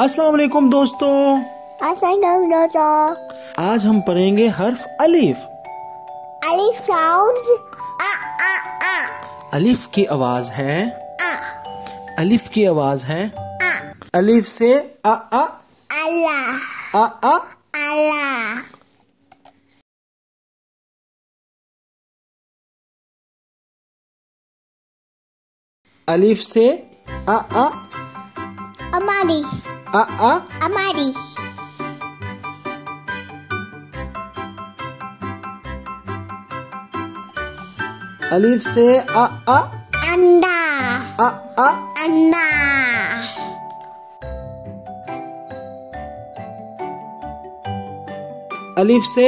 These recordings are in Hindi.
अस्सलाम वालेकुम दोस्तों। आज हम पढ़ेंगे हर्फ अलिफ। अलिफ साउंड्स अलिफ की आवाज है अलिफ की आवाज है अलिफ से अल्लाह अ अल्लाह। अलिफ से अमारी अ अमारी। अलिफ से अंडा अंडा। अलिफ से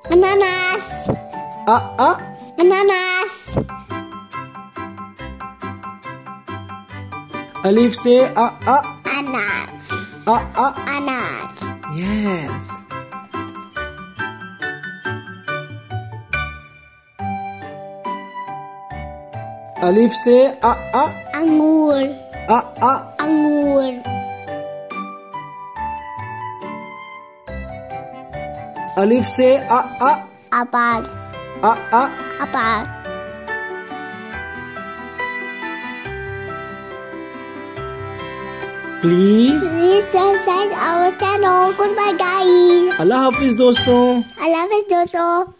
अनानास अनानास। अलिफ से अनार अनार। यस। अलिफ से अंगूर अंगूर। अलिफ से अपार अपार। Please subscribe our channel. Goodbye guys. अल्लाह हाफिज दोस्तों। अल्लाह हाफिज़ दोस्तों।